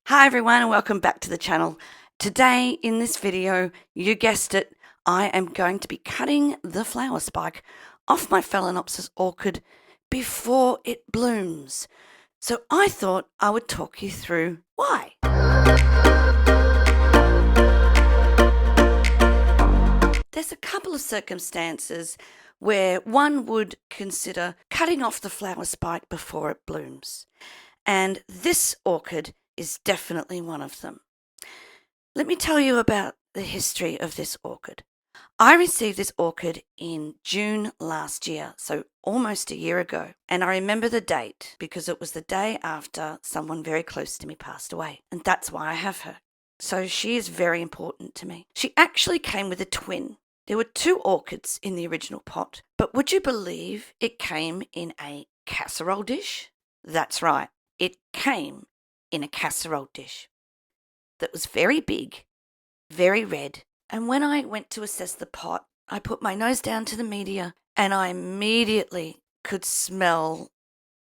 Hi everyone and welcome back to the channel. Today in this video, you guessed it, I am going to be cutting the flower spike off my phalaenopsis orchid before it blooms. So I thought I would talk you through why. There's a couple of circumstances where one would consider cutting off the flower spike before it blooms. And this orchid is definitely one of them. Let me tell you about the history of this orchid. I received this orchid in June last year, so almost a year ago. And I remember the date because it was the day after someone very close to me passed away. And that's why I have her. So she is very important to me. She actually came with a twin. There were two orchids in the original pot, but would you believe it came in a casserole dish? That's right. It came in a casserole dish that was very big, very red. And when I went to assess the pot, I put my nose down to the media and I immediately could smell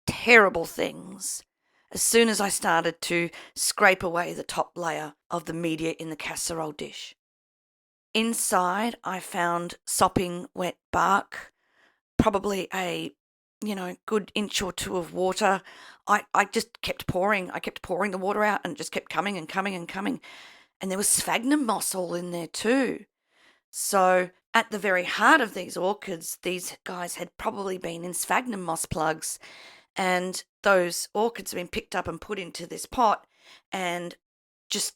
terrible things as soon as I started to scrape away the top layer of the media in the casserole dish. Inside, I found sopping wet bark, probably a good inch or two of water. I just kept pouring. I kept pouring the water out and it just kept coming and coming and coming. And there was sphagnum moss all in there too. So at the very heart of these orchids, these guys had probably been in sphagnum moss plugs. And those orchids have been picked up and put into this pot and just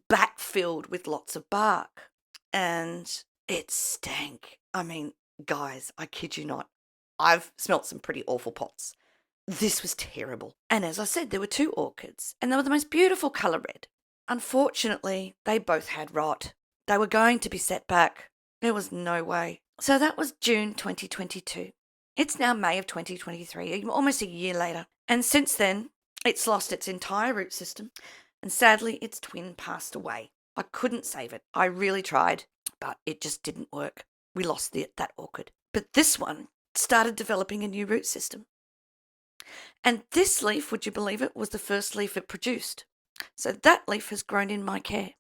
backfilled with lots of bark. And it stank. I mean, guys, I kid you not. I've smelt some pretty awful pots. This was terrible. And as I said, there were two orchids, and they were the most beautiful colour red. Unfortunately, they both had rot. They were going to be set back. There was no way. So that was June 2022. It's now May of 2023, almost a year later. And since then, it's lost its entire root system, and sadly, its twin passed away. I couldn't save it. I really tried, but it just didn't work. We lost that orchid. But this one started developing a new root system. And this leaf, would you believe it, was the first leaf it produced. So that leaf has grown in my care.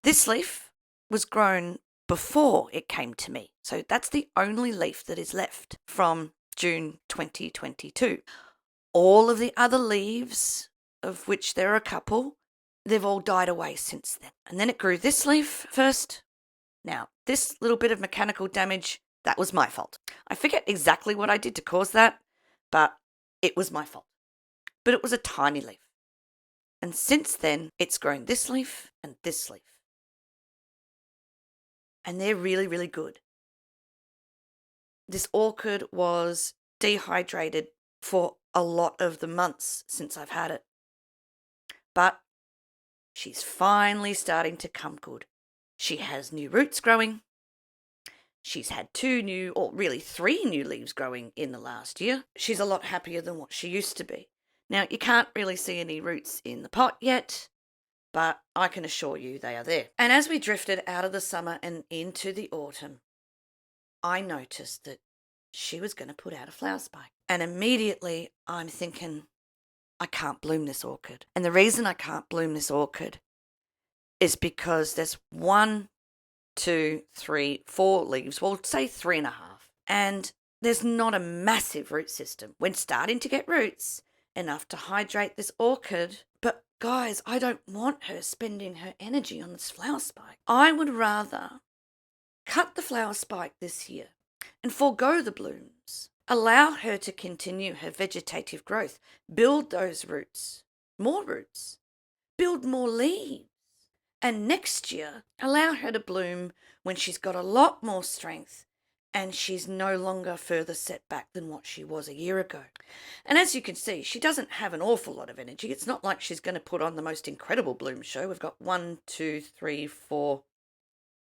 This leaf was grown before it came to me. So that's the only leaf that is left from June 2022. All of the other leaves, of which there are a couple, they've all died away since then. And then it grew this leaf first. Now, this little bit of mechanical damage, that was my fault. I forget exactly what I did to cause that, but it was my fault. But it was a tiny leaf. And since then, it's grown this leaf and this leaf. And they're really, really good. This orchid was dehydrated for a lot of the months since I've had it. But she's finally starting to come good. She has new roots growing. She's had 3 new leaves growing in the last year. She's a lot happier than what she used to be. Now, you can't really see any roots in the pot yet, but I can assure you they are there. And as we drifted out of the summer and into the autumn, I noticed that she was going to put out a flower spike. And immediately I'm thinking, I can't bloom this orchid. And the reason I can't bloom this orchid is because there's 1, 2, 3, 4 leaves, well, say 3.5. And there's not a massive root system. We're starting to get roots enough to hydrate this orchid. But guys, I don't want her spending her energy on this flower spike. I would rather cut the flower spike this year and forego the blooms. Allow her to continue her vegetative growth. Build those roots, build more leaves. And next year, allow her to bloom when she's got a lot more strength and she's no longer further set back than what she was a year ago. And as you can see, she doesn't have an awful lot of energy. It's not like she's going to put on the most incredible bloom show. We've got 1, 2, 3, 4,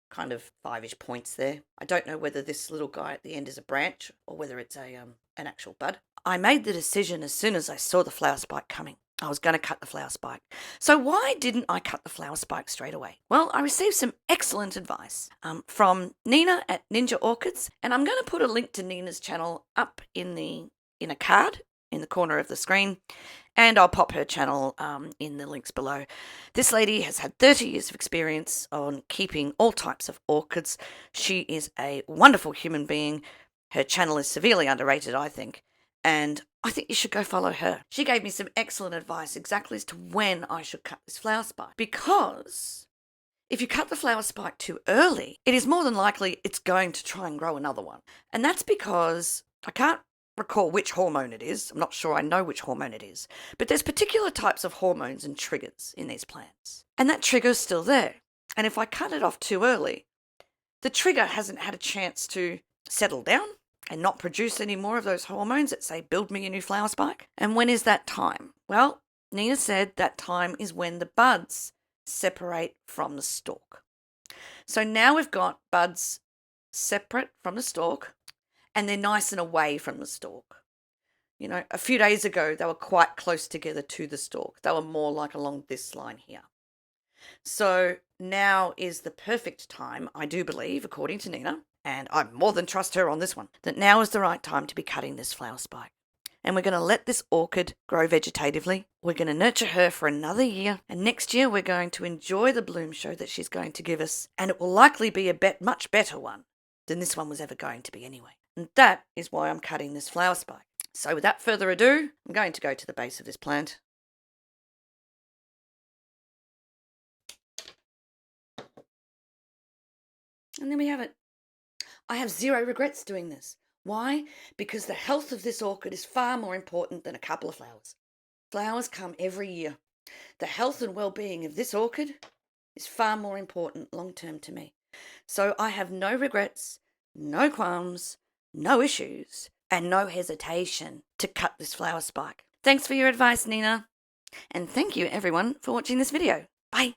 kind of 5-ish points there. I don't know whether this little guy at the end is a branch or whether it's an actual bud. I made the decision as soon as I saw the flower spike coming. I was going to cut the flower spike. So why didn't I cut the flower spike straight away? Well, I received some excellent advice from Nina at Ninja Orchids, and I'm going to put a link to Nina's channel up in a card in the corner of the screen, and I'll pop her channel in the links below. This lady has had 30 years of experience on keeping all types of orchids. She is a wonderful human being. Her channel is severely underrated, I think, and I think you should go follow her. She gave me some excellent advice exactly as to when I should cut this flower spike, because if you cut the flower spike too early, it is more than likely it's going to try and grow another one. And that's because I can't recall which hormone it is. I'm not sure I know which hormone it is. But there's particular types of hormones and triggers in these plants. And that trigger's still there. And if I cut it off too early, the trigger hasn't had a chance to settle down and not produce any more of those hormones that say, build me a new flower spike. And when is that time? Well, Nina said that time is when the buds separate from the stalk. So now we've got buds separate from the stalk, and they're nice and away from the stalk. You know, a few days ago, they were quite close together to the stalk. They were more like along this line here. So now is the perfect time, I do believe, according to Nina, and I more than trust her on this one, that now is the right time to be cutting this flower spike. And we're going to let this orchid grow vegetatively. We're going to nurture her for another year. And next year, we're going to enjoy the bloom show that she's going to give us. And it will likely be a much better one than this one was ever going to be anyway. And that is why I'm cutting this flower spike. So without further ado, I'm going to go to the base of this plant. And there we have it. I have zero regrets doing this. Why? Because the health of this orchid is far more important than a couple of flowers. Flowers come every year. The health and well-being of this orchid is far more important long-term to me. So I have no regrets, no qualms, no issues, and no hesitation to cut this flower spike. Thanks for your advice, Nina. And thank you, everyone, for watching this video. Bye.